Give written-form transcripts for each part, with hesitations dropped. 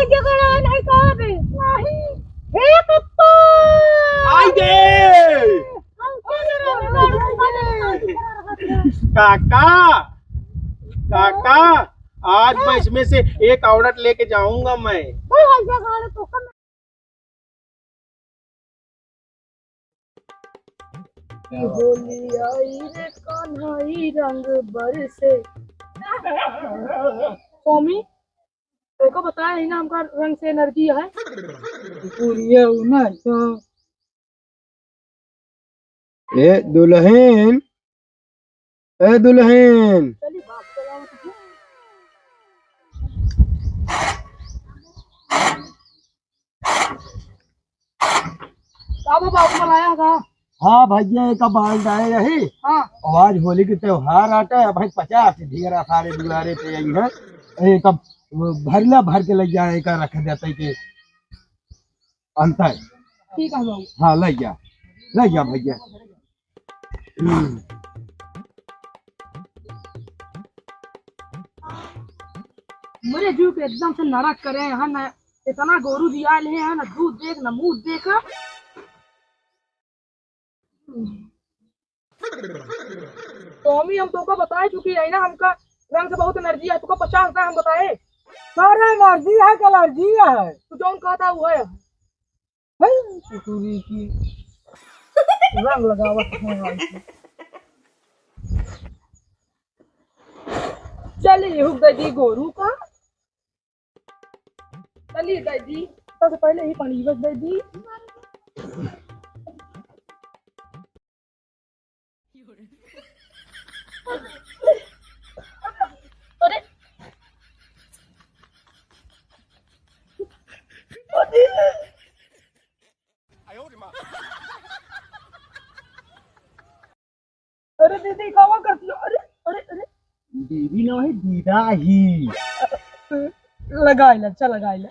झगड़ा नहीं करे नहीं हे पप्पा आई दे काका काका आज मैं इसमें से एक औरत लेके जाऊंगा मैं। होली आई रे कान्हाई रंग बरसे। स्वामी देखो बताया है ना हमका रंग से एनर्जी है पूरी ना तो ए दुल्हन ए दुल्हन चली बाप चलाओ तुझे। बाबू बाबू बुलाया था। हाँ भैया एक बाल आए रहे हाँ और आज होली के त्योहार आता है भाई 50 ढेरा सारे दुआरे पे आई है एक अब भरला भर के लग जाए का रख देते के अंतर। ठीक है बाबू। हाँ लग जा भैया। मेरे जीव पे एकदम से नरक करे यहाँ न इतना गोरू दिया है ना दूध देख न मुंह देख। स्वामी हम तुमको बताए चुकी है ना हमका रंग से बहुत एनर्जी है तुमको 50 था हम बताए। सारा एनर्जी है कि एलर्जी है तू जो कहा था वो है पूरी की रंग लगावत है भाई। चलिए हुक दीदी गोरू का चलिए दीदी सबसे पहले ही पानी बस दीदी। अरे अरे दीदी कावा करती हो। अरे अरे अरे दीदी ना है दीदा ही लगाई ले अच्छा लगाई ले।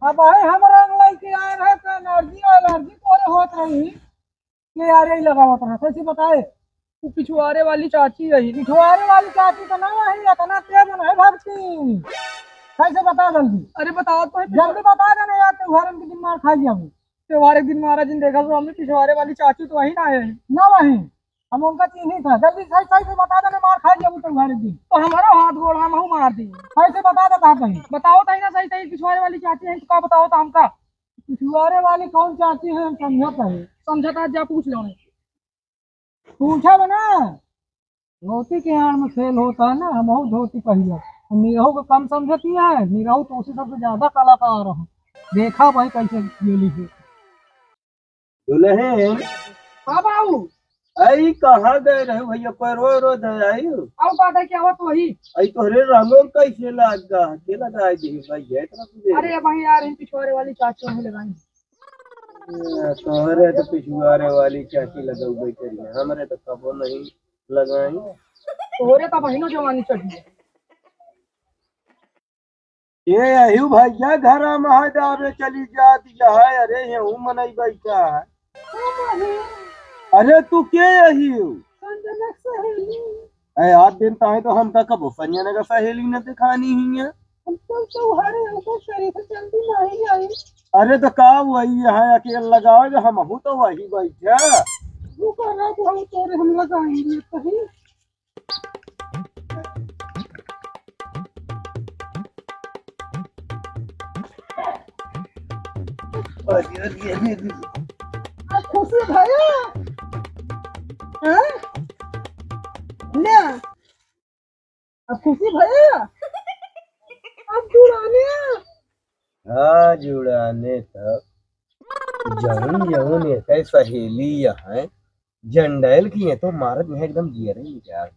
अब आए हम रंग लेके आए रहे तो एनर्जी एलर्जी कोने होत रही कि यार यही लगावत रहा कैसे बताए। तू पिछुआरे वाली चाची रही पिछवाड़े वाली चाची तो ना वही इतना तेज नहीं भगती कैसे बता जल्दी। अरे बताओ तो जल्दी बता देना यार त्योहार के दिन मार खाई जाऊँ त्योहार एक दिन महाराज ने देखा तो हमने पिछवारे वाली चाची तो वही ना है। ना वही हम उनका चीज नहीं था जल्दी सही सही से बता देना मार खाई जाऊँ त्योहार के दिन तो हमारा हाथ गोड़ हम हूँ मार दी। कैसे बता देता कहीं बताओ तो ही ना सही सही पिछवारे वाली चाची है तो का बताओ तो हमका पिछवाड़े वाली कौन चाची है हम समझो पहले समझता जा पूछ लो। पूछा बना धोती के आड़ में खेल होता है ना हम धोती पहिया निरहू को कम समझती है निरहू तो उसी सबसे ज्यादा कलाकार हूँ देखा भाई कैसे गेली है दुल्हन। हाँ बाबू आई कहाँ गए रहे भैया पैरो रो आई अब बात है क्या हुआ तो वही। आई तोहरे रंगों कैसे लगा के लगाए दी भैया इतना तुझे अरे वही यार इन पिछवारे वाली चाची हमें लगाई। तोहरे तो पिछवाड़े वाली चाची लगौबे करिए हमरे तो कबो नहीं लगाई तोरे तो बहनों जवानी चढ़ी। ये अहिउ भैया घर महादावे चली जाती है अरे यहू मनई बैठा है। अरे तू के अहिउ अरे 8 दिन ताए तो हमका कबो संजना का सहेली न दिखानी ही है। अरे तो का वही यहाँ अकेले लगाओ हम हूँ तो वही बैठा हम लगाएंगे कहीं। खुशी भैया ले अब खुशी भैया अब जुड़ाने हाँ जुड़ाने तक जवन जवन ये सहेली यहाँ जंडैल की है तो मारत में एकदम जियर ही यार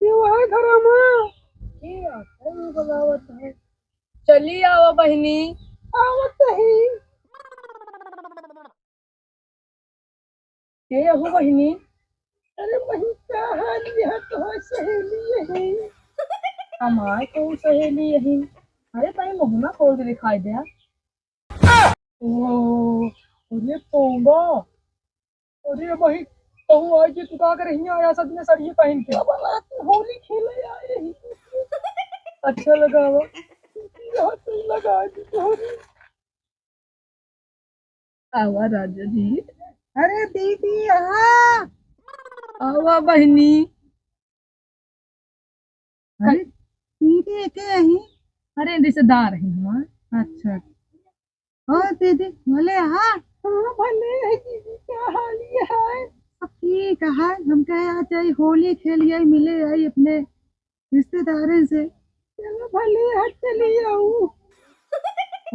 है घर में बगावत है। चली आओ बहनी आवत ही के हो बहनी। अरे बहन क्या हाल है तो सहेली यही हमारे कौन सहेली यही। अरे भाई मुहना खोल के दिखाई दे। ओ अरे पौंडा अरे भाई कहूँ आज तू का कर रही आया सच में सड़िए पहन के बाबा तू होली खेले आए ही अच्छा लगा वो यहाँ तू लगा दी होली। आवा राजा जी। अरे दीदी यहाँ आवा बहनी अरे दीदी के यही अरे रिश्तेदार है हमारे। अच्छा ओ दीदी भले हाँ हाँ भले है दीदी क्या हाल ये है सब ठीक है हम कहे आज आई होली खेलिए मिले आई अपने रिश्तेदारों से चलो भले है चलिए आऊँ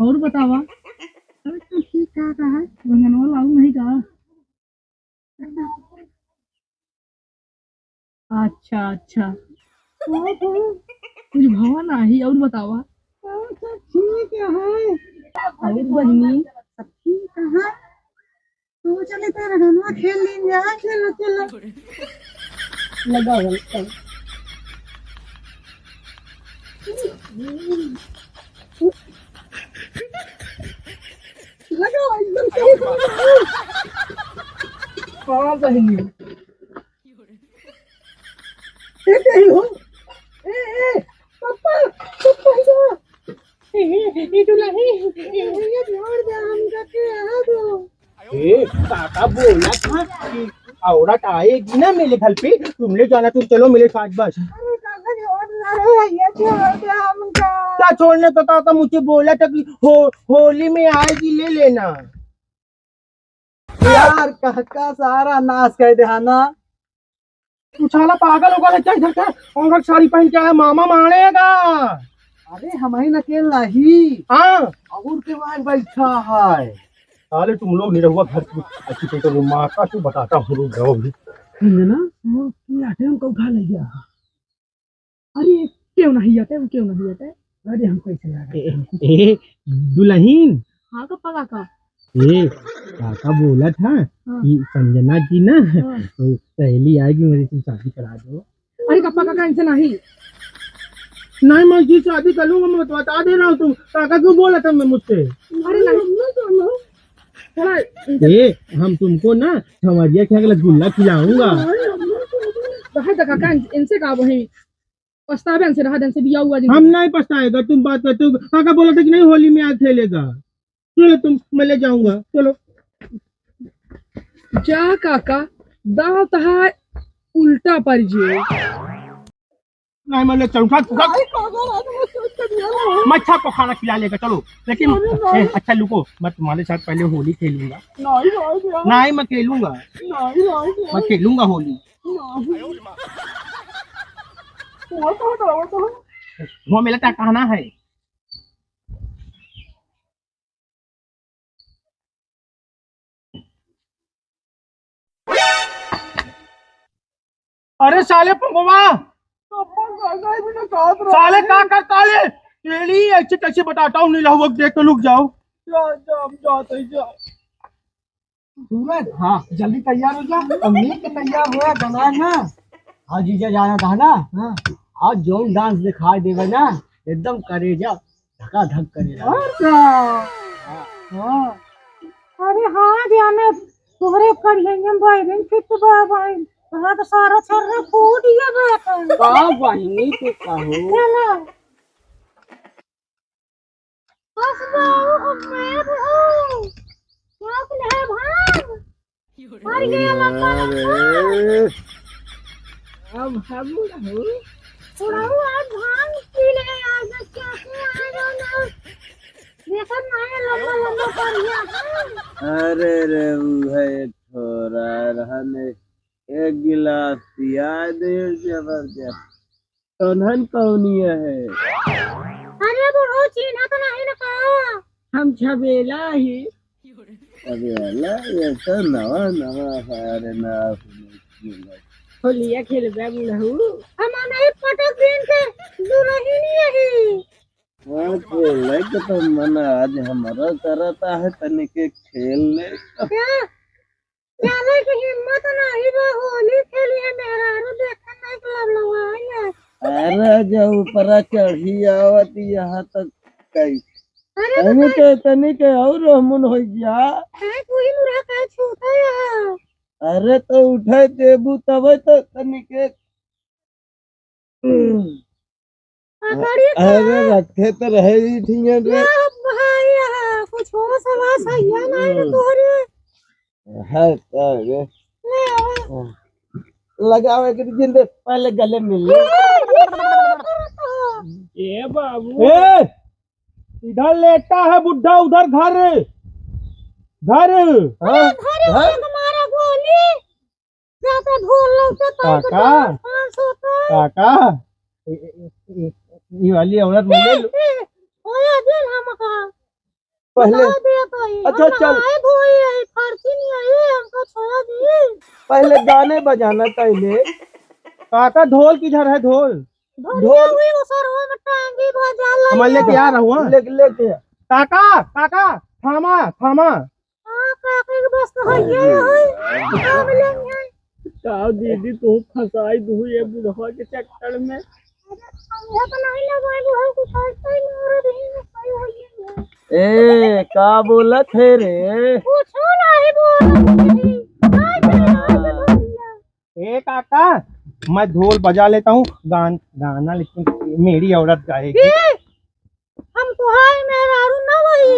और बतावा अरे तो ठीक ठाक है मंगनवा लाऊ नहीं का अच्छा अच्छा कुछ भवा नहीं और बतावा सब ठीक है और बहनी सब ठीक है तो चले तेरा रंगवा खेल लेंगे चलो चलो लगा हुआ लगा एकदम सही हाँ बहनी कहते हो ए पापा पापा ये दुल्हन ये छोड़ दे हम जाके आ दो काका बोला था कि औरत आएगी ना मेरे घर पे तुम ले जाना तुम चलो मेरे साथ बस। अरे काका छोड़ ना ये छोड़ दे हमका क्या छोड़ने का काका मुझे बोला था कि होली में आएगी ले लेना। यार काका सारा नाश कर दे ना तू साला पागल होगा लगता है इधर का औरत साड़ी पहन के आया मामा मारेगा। अरे हमारी नकेल नहीं हाँ और के बाद बैठा है साले तुम लोग नहीं रहुआ घर की अच्छी तरीके से माँ का तू बताता हूँ रुक जाओ भी ना वो आटे हमको उठा ले गया अरे क्यों नहीं आते अरे हम कैसे आ गए ए दुल्हन हाँ कप्पा काका ए काका बोला था कि संजना की ना तो सहेली आएगी मेरी तुम शादी करा दो। अरे कप्पा काका इनसे नहीं मैं जी शादी कर लूंगा मैं बता दे रहा हूँ तुम काका क्यों बोला था मैं मुझसे। अरे नहीं थोड़ा ए हम तुमको ना समझिए क्या रसगुल्ला खिलाऊंगा। रहा था काका इनसे कहा वही पछतावे इनसे रहा दिन से भी हुआ हम नहीं पछताएगा तुम बात करते हो काका बोला था कि नहीं होली में आज खेलेगा चलो तुम मैं ले जाऊंगा चलो। जा काका दाव तहा उल्टा पर जे नहीं मैं ले चलूंगा मच्छा को खाना खिला लेगा चलो लेकिन अच्छा लुको मैं तुम्हारे साथ पहले होली खेलूंगा। नहीं मैं खेलूंगा मैं खेलूंगा होली वो मेरा क्या कहना है। अरे साले पंगवा साले का काले तेरी अच्छी कैसे बताता हूँ नीला वक्त देख तो लुक जाओ सूरज हाँ जल्दी तैयार हो जा अम्मी के तैयार हुआ बना ना आज जीजा जाना था ना हाँ आज जो डांस दिखाई देगा ना एकदम करेजा धका धक करेगा। हाँ अरे हाँ जाना तुम्हारे करिए भाई फिट भाई वहाँ तो सारा छर्रा फूट गया बात का बहिनी तू कहो चलो बस बाबू मैं हूँ क्या कुल है भाग मर गया लंबा अब हम हो उड़ाऊ आज भांग पी ले आज क्या आएगा ना देखो ना लंबा लंबा कर गया अरे रे वो है छोरा रहने एक गिलास पिया दे जबरदस्त कौन कौनिया है। अरे बुढ़ो चीना तो नहीं ना कहा हम छबेला ही अबे अल्लाह ये तो नवा नवा है अरे ना होलिया खेल बुढ़ऊ हम नहीं पटक दिन के दुल्हन ही हाँ खेल तो मन आज हमारा करता है तनिके खेल ले क्या जाने की हिम्मत नहीं बा होली खेली है मेरा रो देखा नहीं क्लब लगाया अरे जो ऊपर चढ़ी आवत यहाँ तक कई अरे तनिके और रहमुन हो गया है कोई मुरा का छूटा है अरे तो उठे देबू तब तो तनिके अरे रखे तो रहे ही ठीक रे कुछ हो सवा सही है ना तोरे है तो रे लगावे के जिंदे पहले गले मिल ले ए बाबू इधर लेटा है बुढ़ा, उधर घर घर। हाँ तुम्हारा गोली जाता ढोल लौटे काका काका ये वाली औरत मुझे ओए दिल हमका पहले दिया तो ये अच्छा चल आए धोई है फर्ची नहीं आई हमको छोड़ दी पहले गाने बजाना पहले काका ढोल किधर है? ढोल ढोल हुई वो सरवा में टांगी बजा ला हमारे लेके आ रहा हूँ। लेके काका काका थामा थामा। हां काके के बस तो है ये काम लेंगे का दीदी तू फंसाई दू ये बुढ़वा के चक्कर में। समझा तो नहीं लगा वो कुछ ऐसा ही मार रही है सही होई है ए का बोलत है रे कुछ नहीं बोल ए काका मैं ढोल बजा लेता हूँ, गाना लेकिन मेरी औरत गाएगी। हम तो हाय मेरा ना वही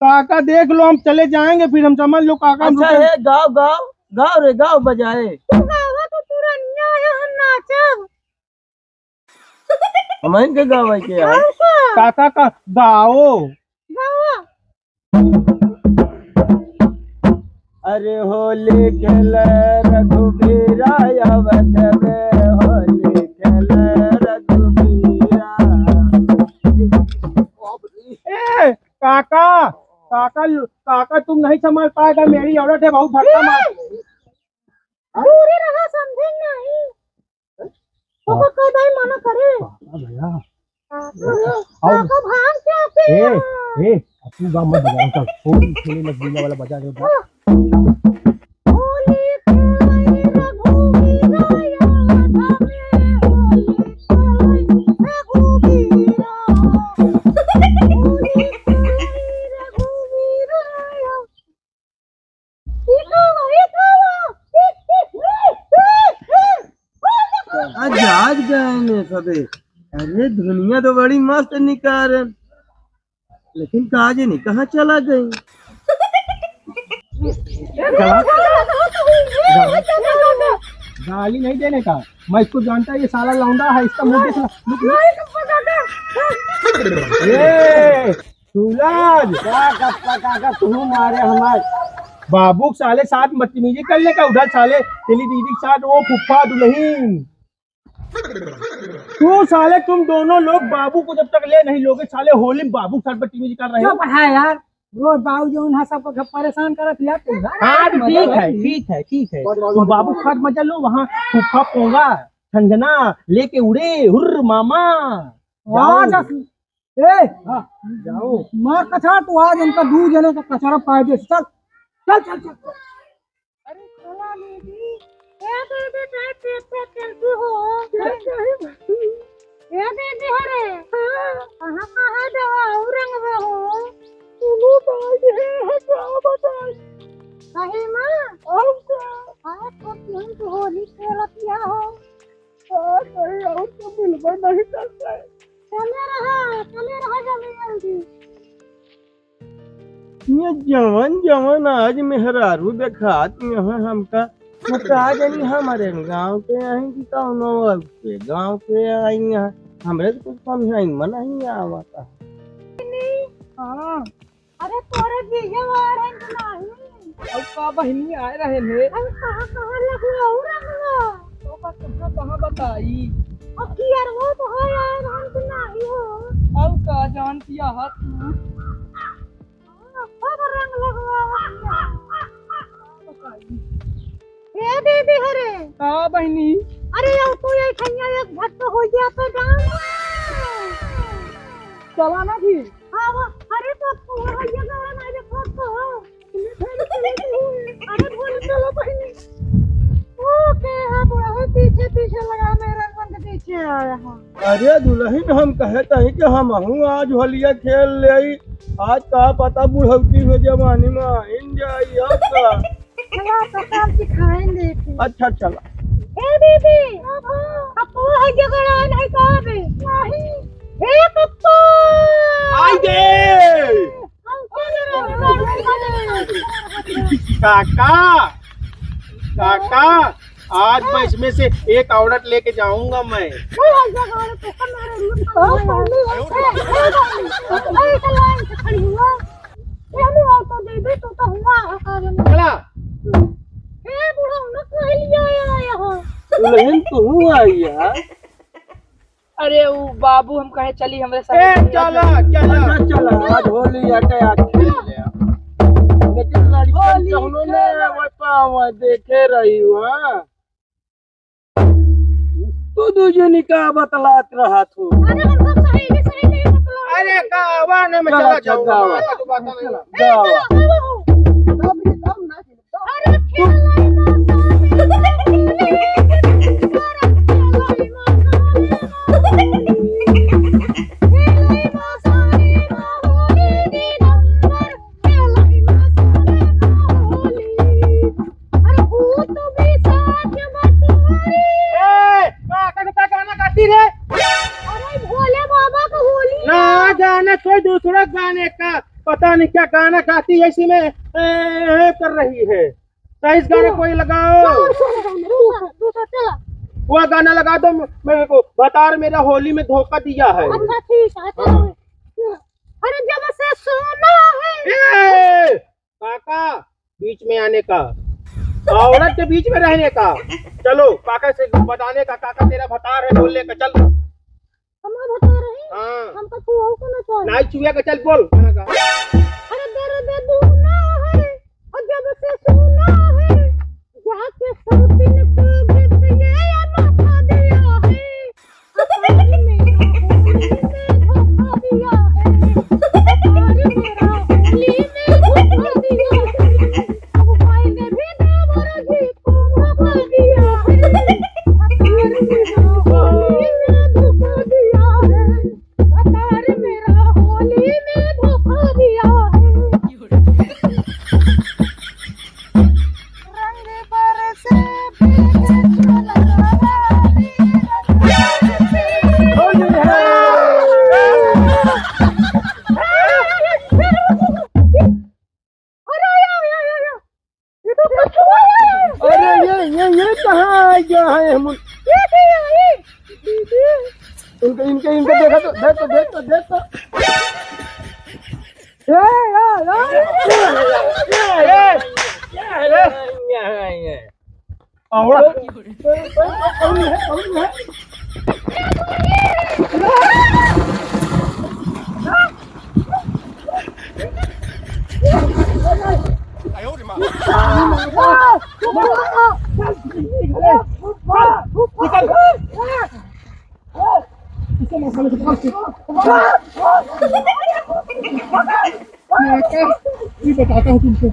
काका देख लो हम चले जाएंगे फिर हम समझ लो काका। अच्छा है गाओ गाओ गाओ रे गाओ बजाए तू गावा तो पूरा न्याय हम नाचा हमारे के गावे के है काका का गाओ। गावा अरे होली खेल रघुबीरा अवध में होली खेल रघुबीरा। ए काका काका काका तुम नहीं समझ पाएगा, मेरी औरत है बहुत धक्का मार। दूरी रहा समझे नहीं तो कदाई मना करे भैया काका भांग क्या पे ए तू गा मत बजा चल होली खेलने लग गया वाला बजा दे। होली खेलाई रघुबीरा अवध में होली खेलाई रघुबीरा होली खेलाई रघुबीरा आज आज गए सबे। अरे दुनिया तो बड़ी मस्त निकाल लेकिन काज नहीं कहाँ चला गई। गाली नहीं देने का, मैं इसको जानता है ये साला लौंडा है, इसका मुंह देख। ये सूरज काका तू मारे हमारे बाबू साले साथ बदतमीजी करने का, उधर साले तेरी दीदी के साथ वो फुफ्फा दुल्हन। तू साले तुम दोनों लोग बाबू को जब तक ले नहीं लोगे साले होली में बाबू के साथ बदतमीजी कर रहे हो। है यार रोज बाबू जो उन्हें सबको परेशान करत यार हाँ ठीक है ठीक है ठीक है, तुम बाबू के साथ मजा लो, वहाँ फुफ्फा पोंगा संजना लेके उड़े हुर्र मामा। जाओ मार कचरा तू आज इनका 2 जने का कचरा पाए दे। चल चल चल चल अरे चला दीदी ए दीदी कैसे हो ए दीदी अरे कहाँ कहाँ जाओ रंग में हो तू बाज है क्या बताओ सही माँ और तुम तो होली खेलतिया हो सही और तो मिलवा नहीं करता है। चले रहा जल्दी ये जवन जवन आज मेहरारू देखात यहाँ हमका आज नहीं हमारे गांव के आई कि कौनो के गांव के आई यहाँ हमरे तो कुछ समझाई मन नहीं आवता। हाँ अरे तोरे जीजे वाले नहीं अब का बहनी आए रहे ने हम कहाँ लगवा हो रंगवा तो का तुमने कहाँ बताई अब की यार वो तो है यार हम तो नहीं हो अब का जानती है तू अब रंग लगवा ये दीदी हरे का बहनी अरे यार तू ये खैया एक झट हो गया तो गांव चला ना भी हाँ वो अरे तो तू है ये गाँव ना ये फोटो अरे बोल चलो बहनी ओके हाँ बुढ़ा पीछे पीछे लगा मेरा रंग पीछे आया हाँ अरे दुल्हन हम कहते हैं कि हम आज होलिया खेल ले आज का पता बुढ़ौती हो जवानी में आइन जाई अब का चला तो काम सिखाएंगे। अच्छा चला। ए दीदी, पप्पू है जगह नहीं काबे नहीं। ए पप्पू आई गे काका, काका आज मैं इसमें से एक औरत लेके जाऊंगा मैं। चला दुल्हन तू आई है। अरे वो बाबू हम कहे चली हमरे ए साथ। चला चला अच्छा चला आज होली आटे आज खेल ले। लेकिन लड़की कहनो ने वो पाव देखे रही हुआ। तू दूजनी का बतलात रहा तू। अरे गावा ने मैं चला जाऊंगा। गावा। माता तो बात नहीं। गावा। ना गाना कोई दूसरा गाने का पता नहीं क्या गाना गाती है इसी में कर रही है। सही गाना कोई लगाओ। वह गाना लगा दो मेरे को। बता रहे मेरा होली में धोखा दिया है। अरे जब से सोना है ए, काका बीच में आने का, औरत के बीच में रहने का। चलो काका से बताने का। काका तेरा भतार है बोलने का। चल हाँ हमको तू को ना चल। नाई चुया का। चल बोल गाना गा। अरे दर्द दूना है और जब से सुना है जाके सौतीन को भी ये धोखा दिया है। अरे मेरा होली में धोखा दिया है। अरे मेरा होली में धोखा दिया है। अब भाई ने भी देवर जी को धोखा दिया है। अरे मेरा होली में धोखा दिया है। अरे मेरा होली में धोखा दिया है। रंग बरसे अरे ये कहाँ गया है हम इनके इनके इनके देखा तो देखो औरत बताता हूँ तुमको।